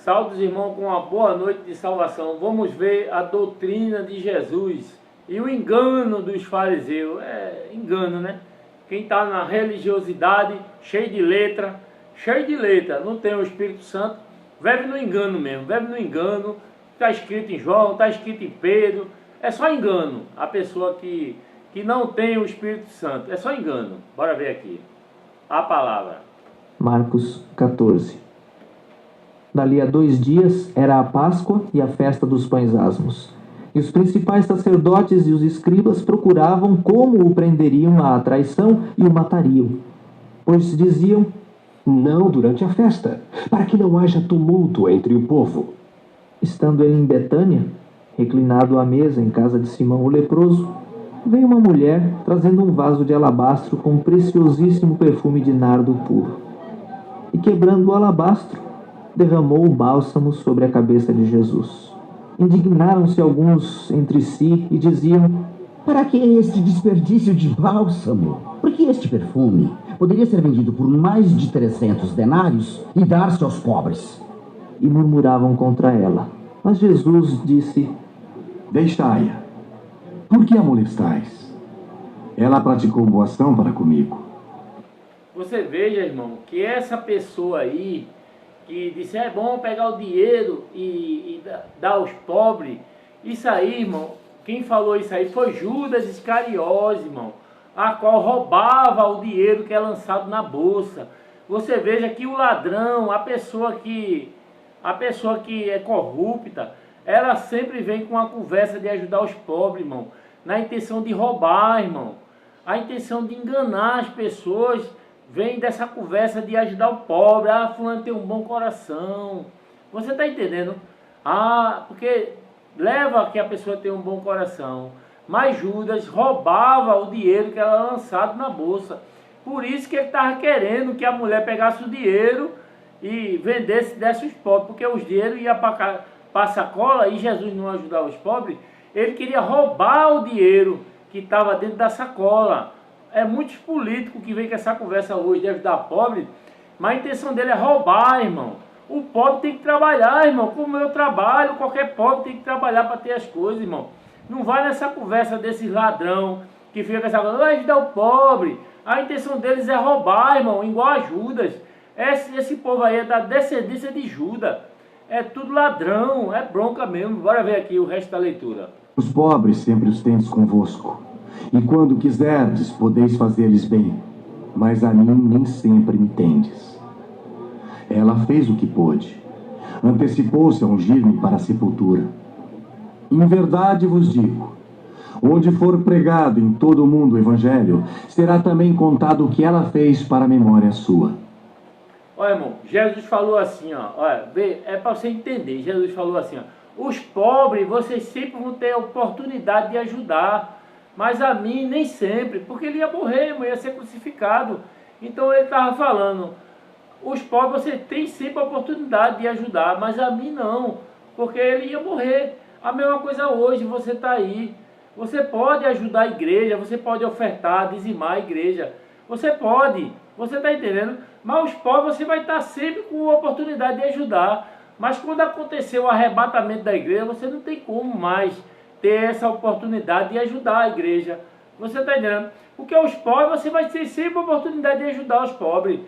Saúde os irmãos com uma boa noite de salvação. Vamos ver a doutrina de Jesus e o engano dos fariseus. É engano, né? Quem está na religiosidade, cheio de letra, não tem o Espírito Santo, vive no engano mesmo, vive no engano. Está escrito em João, está escrito em Pedro, é só engano. A pessoa que não tem o Espírito Santo, é só engano. Bora ver aqui a palavra. Marcos 14. Dali a 2 dias era a Páscoa e a festa dos pães asmos. E os principais sacerdotes e os escribas procuravam como o prenderiam à traição e o matariam. Pois diziam: não durante a festa, para que não haja tumulto entre o povo. Estando ele em Betânia, reclinado à mesa em casa de Simão o leproso, veio uma mulher trazendo um vaso de alabastro com um preciosíssimo perfume de nardo puro. E quebrando o alabastro, derramou o bálsamo sobre a cabeça de Jesus. Indignaram-se alguns entre si e diziam: para que este desperdício de bálsamo? Porque este perfume poderia ser vendido por mais de 300 denários e dar-se aos pobres. E murmuravam contra ela. Mas Jesus disse: deixai-a. Por que a molestais? Ela praticou boa ação para comigo. Você veja, irmão, que essa pessoa aí que disse é bom pegar o dinheiro e dar aos pobres, isso aí, irmão, quem falou isso aí foi Judas Iscariotes, irmão, a qual roubava o dinheiro que é lançado na bolsa. Você veja que o ladrão, a pessoa que é corrupta, ela sempre vem com a conversa de ajudar os pobres, irmão, na intenção de roubar, irmão, a intenção de enganar as pessoas. Vem dessa conversa de ajudar o pobre. Ah, fulano tem um bom coração. Você está entendendo? Ah, porque leva que a pessoa tem um bom coração. Mas Judas roubava o dinheiro que era lançado na bolsa. Por isso que ele estava querendo que a mulher pegasse o dinheiro e vendesse, desse os pobres. Porque os dinheiros iam para a sacola e Jesus não ajudava os pobres. Ele queria roubar o dinheiro que estava dentro da sacola. É muitos políticos que vêm com essa conversa hoje de ajudar pobre, mas a intenção dele é roubar, irmão. O pobre tem que trabalhar, irmão. Como eu trabalho, qualquer pobre tem que trabalhar para ter as coisas, irmão. Não vai nessa conversa desses ladrão que fica com essa coisa, vai ajudar o pobre. A intenção deles é roubar, irmão, igual a Judas. Esse povo aí é da descendência de Judas. É tudo ladrão, é bronca mesmo. Bora ver aqui o resto da leitura. Os pobres sempre os tendes convosco. E quando quiserdes, podeis fazer-lhes bem, mas a mim nem sempre me tendes. Ela fez o que pôde, antecipou-se a ungir-me para a sepultura. Em verdade vos digo, onde for pregado em todo o mundo o Evangelho, será também contado o que ela fez para a memória sua. Olha, irmão, Jesus falou assim, ó, olha, é para você entender, Jesus falou assim, ó, os pobres, vocês sempre vão ter a oportunidade de ajudar, mas a mim nem sempre, porque ele ia morrer, ia ser crucificado. Então ele estava falando, os pobres você tem sempre a oportunidade de ajudar, mas a mim não, porque ele ia morrer. A mesma coisa hoje, você está aí, você pode ajudar a igreja, você pode ofertar, dizimar a igreja, você pode, você está entendendo? Mas os pobres você vai estar sempre com a oportunidade de ajudar, mas quando acontecer o arrebatamento da igreja, você não tem como mais ter essa oportunidade de ajudar a igreja. Você está entendendo? Porque os pobres, você vai ter sempre a oportunidade de ajudar os pobres.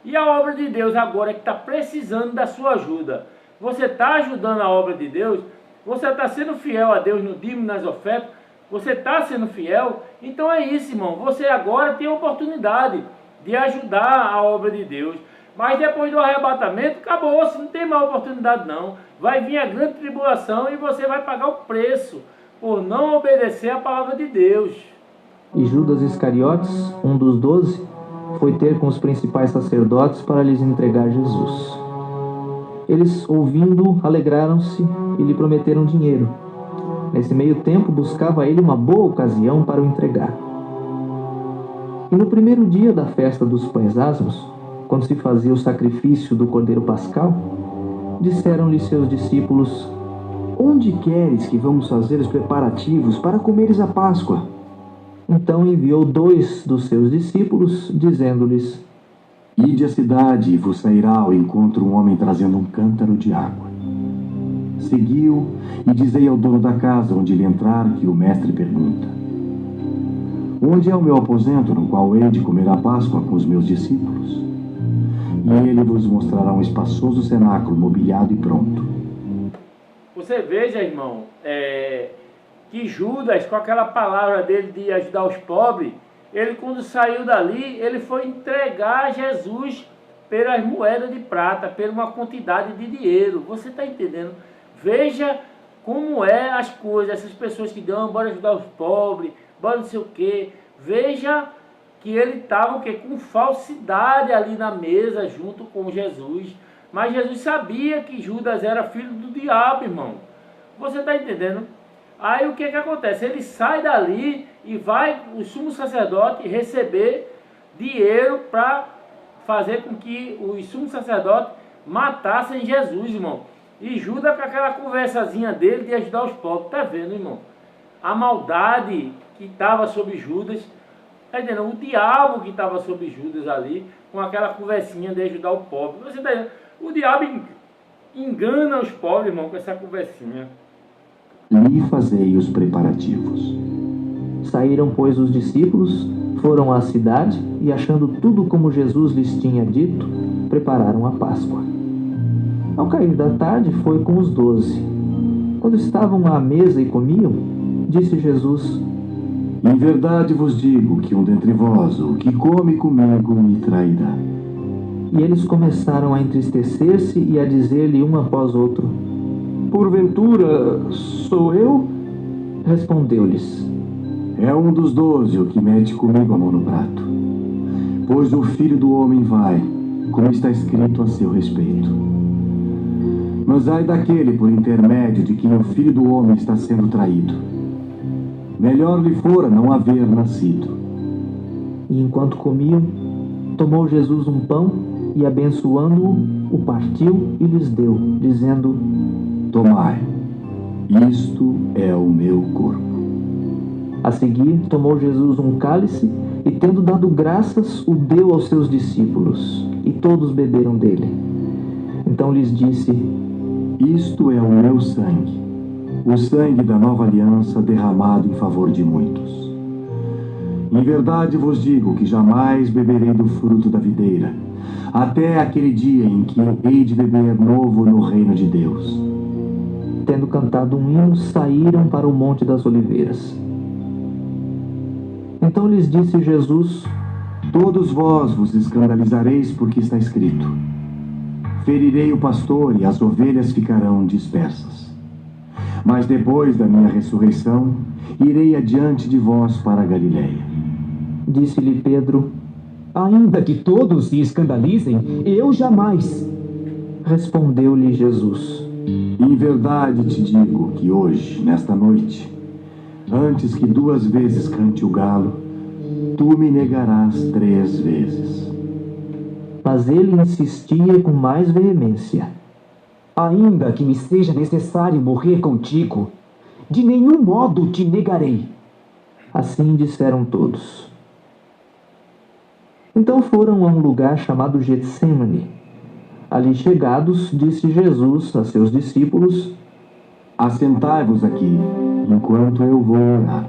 E a obra de Deus agora que está precisando da sua ajuda. Você está ajudando a obra de Deus? Você está sendo fiel a Deus no dízimo e nas ofertas? Você está sendo fiel? Então é isso, irmão. Você agora tem a oportunidade de ajudar a obra de Deus. Mas depois do arrebatamento, acabou. Você não tem mais oportunidade não. Vai vir a grande tribulação e você vai pagar o preço por não obedecer a palavra de Deus. E Judas Iscariotes, um dos 12, foi ter com os principais sacerdotes para lhes entregar Jesus. Eles, ouvindo, alegraram-se e lhe prometeram dinheiro. Nesse meio tempo, buscava ele uma boa ocasião para o entregar. E no primeiro dia da festa dos pães asmos, quando se fazia o sacrifício do cordeiro pascal, disseram-lhe seus discípulos: onde queres que vamos fazer os preparativos para comeres a Páscoa? Então enviou 2 dos seus discípulos, dizendo-lhes: ide à cidade e vos sairá ao encontro um homem trazendo um cântaro de água. Segui-o e dizei ao dono da casa onde ele entrar que o mestre pergunta: onde é o meu aposento no qual hei de comer a Páscoa com os meus discípulos? E ele vos mostrará um espaçoso cenáculo mobiliado e pronto. Você veja, irmão, que Judas, com aquela palavra dele de ajudar os pobres, ele quando saiu dali, ele foi entregar Jesus pelas moedas de prata, por uma quantidade de dinheiro. Você está entendendo? Veja como é as coisas, essas pessoas que dão, bora ajudar os pobres, bora não sei o quê. Veja que ele estava com falsidade ali na mesa junto com Jesus. Mas Jesus sabia que Judas era filho do diabo, irmão. Você está entendendo? Aí o que acontece? Ele sai dali e vai o sumo sacerdote receber dinheiro para fazer com que os sumos sacerdotes matassem Jesus, irmão. E Judas com aquela conversazinha dele de ajudar os pobres. Está vendo, irmão? A maldade que estava sobre Judas. Está entendendo? O diabo que estava sobre Judas ali, com aquela conversinha de ajudar o pobre. Você está entendendo? O diabo engana os pobres, irmão, com essa conversinha. Lhe fazei os preparativos. Saíram, pois, os discípulos, foram à cidade e, achando tudo como Jesus lhes tinha dito, prepararam a Páscoa. Ao cair da tarde, foi com os 12. Quando estavam à mesa e comiam, disse Jesus: em verdade vos digo que um dentre vós, o que come comigo, me trairá. E eles começaram a entristecer-se e a dizer-lhe um após outro: porventura, sou eu? Respondeu-lhes: é um dos 12 o que mete comigo a mão no prato. Pois o Filho do Homem vai, como está escrito a seu respeito. Mas ai daquele por intermédio de quem o Filho do Homem está sendo traído. Melhor lhe fora não haver nascido. E enquanto comiam, tomou Jesus um pão e, abençoando-o, o partiu e lhes deu, dizendo: tomai, isto é o meu corpo. A seguir, tomou Jesus um cálice e, tendo dado graças, o deu aos seus discípulos, e todos beberam dele. Então lhes disse: isto é o meu sangue, o sangue da nova aliança derramado em favor de muitos. Em verdade vos digo que jamais beberei do fruto da videira, até aquele dia em que hei de beber novo no reino de Deus. Tendo cantado um hino, saíram para o Monte das Oliveiras. Então lhes disse Jesus: todos vós vos escandalizareis porque está escrito: ferirei o pastor e as ovelhas ficarão dispersas. Mas depois da minha ressurreição, irei adiante de vós para a Galiléia. Disse-lhe Pedro: ainda que todos se escandalizem, eu jamais. Respondeu-lhe Jesus: em verdade te digo que hoje, nesta noite, antes que 2 vezes cante o galo, tu me negarás 3 vezes. Mas ele insistia com mais veemência: ainda que me seja necessário morrer contigo, de nenhum modo te negarei. Assim disseram todos. Então foram a um lugar chamado Getsêmani. Ali chegados, disse Jesus a seus discípulos: assentai-vos aqui, enquanto eu vou orar.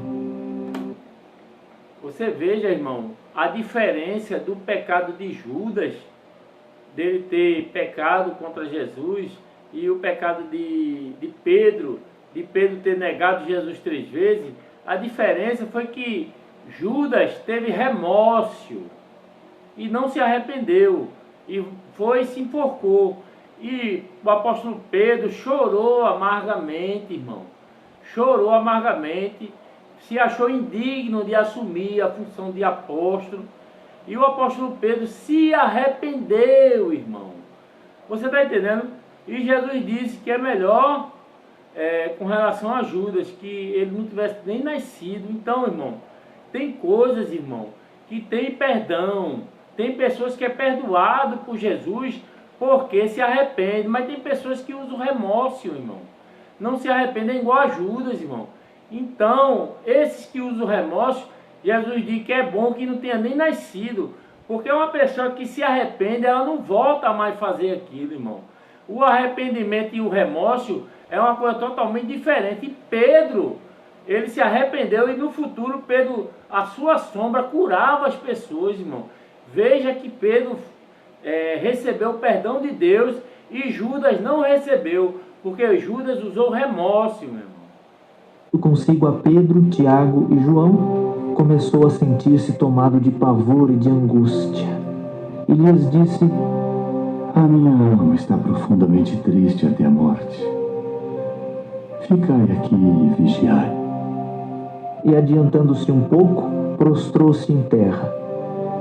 Você veja, irmão, a diferença do pecado de Judas, dele ter pecado contra Jesus, e o pecado de Pedro ter negado Jesus 3 vezes. A diferença foi que Judas teve remorso e não se arrependeu, e foi e se enforcou. E o apóstolo Pedro chorou amargamente, irmão. Chorou amargamente, se achou indigno de assumir a função de apóstolo. E o apóstolo Pedro se arrependeu, irmão. Você está entendendo? E Jesus disse que é melhor, com relação a Judas, que ele não tivesse nem nascido. Então, irmão, tem coisas, irmão, que tem perdão. Tem pessoas que é perdoado por Jesus porque se arrepende, mas tem pessoas que usam remorso, irmão. Não se arrependem igual a Judas, irmão. Então, esses que usam remorso, Jesus diz que é bom que não tenha nem nascido, porque uma pessoa que se arrepende, ela não volta mais a fazer aquilo, irmão. O arrependimento e o remorso é uma coisa totalmente diferente. E Pedro, ele se arrependeu e no futuro Pedro, a sua sombra curava as pessoas, irmão. Veja que Pedro recebeu o perdão de Deus e Judas não recebeu, porque Judas usou remorso, meu irmão. Consigo a Pedro, Tiago e João, começou a sentir-se tomado de pavor e de angústia. E lhes disse: a minha alma está profundamente triste até a morte. Ficai aqui e vigiai. E adiantando-se um pouco, prostrou-se em terra,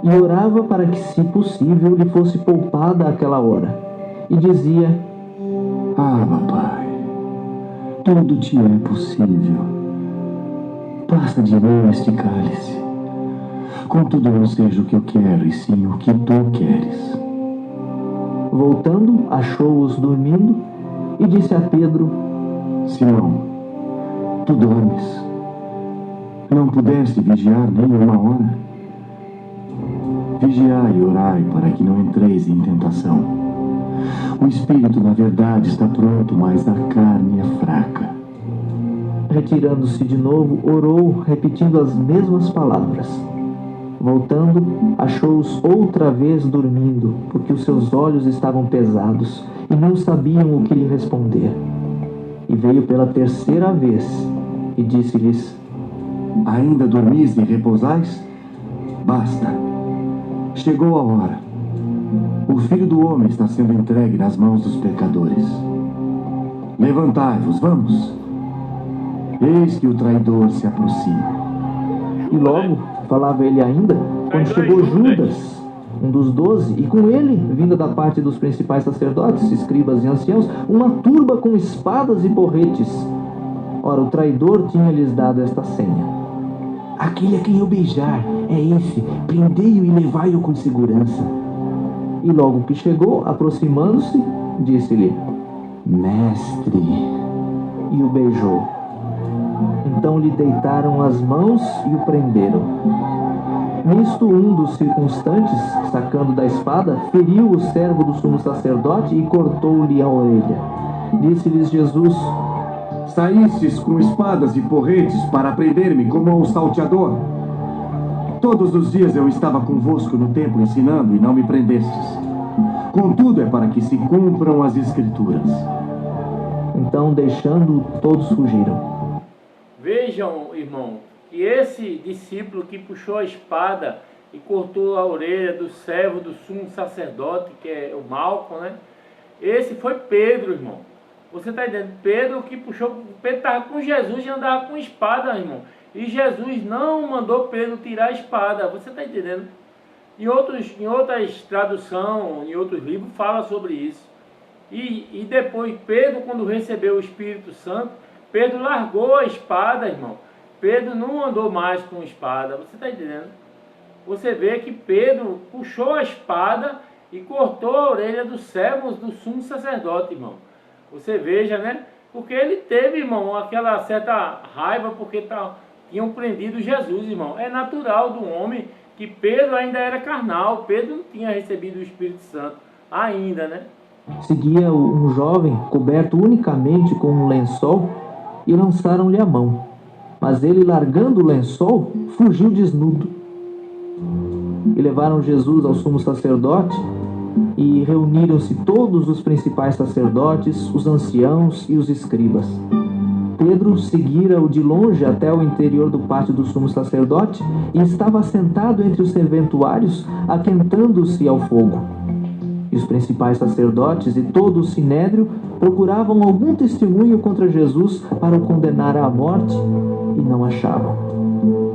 e orava para que, se possível, lhe fosse poupada aquela hora. E dizia: Pai, tudo te é possível. Passa de mim este cálice. Contudo, não seja o que eu quero, e sim o que tu queres. Voltando, achou-os dormindo, e disse a Pedro: Simão, tu dormes? Não pudeste vigiar nem uma hora? Vigiai e orai para que não entreis em tentação. O espírito, na verdade, está pronto, mas a carne é fraca. Retirando-se de novo, orou, repetindo as mesmas palavras. Voltando, achou-os outra vez dormindo, porque os seus olhos estavam pesados e não sabiam o que lhe responder. E veio pela terceira vez e disse-lhes: ainda dormis e repousais? Basta. Chegou a hora. O Filho do Homem está sendo entregue nas mãos dos pecadores. Levantai-vos, vamos. Eis que o traidor se aproxima. E logo, falava ele ainda, quando chegou Judas, um dos 12, e com ele, vinda da parte dos principais sacerdotes, escribas e anciãos, uma turba com espadas e porretes. Ora, o traidor tinha-lhes dado esta senha: aquele a quem eu beijar é esse, prendei-o e levai-o com segurança. E logo que chegou, aproximando-se, disse-lhe: mestre. E o beijou. Então lhe deitaram as mãos e o prenderam. Nisto, um dos circunstantes, sacando da espada, feriu o servo do sumo sacerdote e cortou-lhe a orelha. Disse-lhes Jesus: saístes com espadas e porretes para prender-me como a um salteador. Todos os dias eu estava convosco no templo ensinando e não me prendestes. Contudo, é para que se cumpram as Escrituras. Então, deixando, todos fugiram. Vejam, irmão, que esse discípulo que puxou a espada e cortou a orelha do servo do sumo sacerdote, que é o Malco, né? Esse foi Pedro, irmão. Você está entendendo? Pedro que puxou, Pedro estava com Jesus e andava com espada, irmão. E Jesus não mandou Pedro tirar a espada. Você está entendendo? Em outras traduções, em outros livros, fala sobre isso. E depois, Pedro, quando recebeu o Espírito Santo, Pedro largou a espada, irmão. Pedro não andou mais com espada. Você está entendendo? Você vê que Pedro puxou a espada e cortou a orelha dos servos do sumo sacerdote, irmão. Você veja, né? Porque ele teve, irmão, aquela certa raiva porque tinham prendido Jesus, irmão. É natural do homem que Pedro ainda era carnal. Pedro não tinha recebido o Espírito Santo ainda, né? Seguia um jovem coberto unicamente com um lençol e lançaram-lhe a mão. Mas ele, largando o lençol, fugiu desnudo. E levaram Jesus ao sumo sacerdote, e reuniram-se todos os principais sacerdotes, os anciãos e os escribas. Pedro seguira-o de longe até o interior do pátio do sumo sacerdote e estava sentado entre os serventuários, aquentando-se ao fogo. E os principais sacerdotes e todo o sinédrio procuravam algum testemunho contra Jesus para o condenar à morte e não achavam.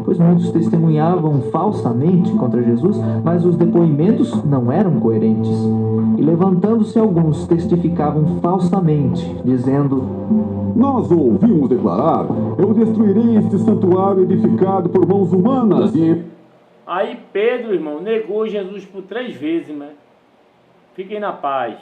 Pois muitos testemunhavam falsamente contra Jesus, mas os depoimentos não eram coerentes. E levantando-se alguns, testificavam falsamente, dizendo: nós o ouvimos declarar: eu destruirei este santuário edificado por mãos humanas e... Aí Pedro, irmão, negou Jesus por 3 vezes, né? Fiquem na paz.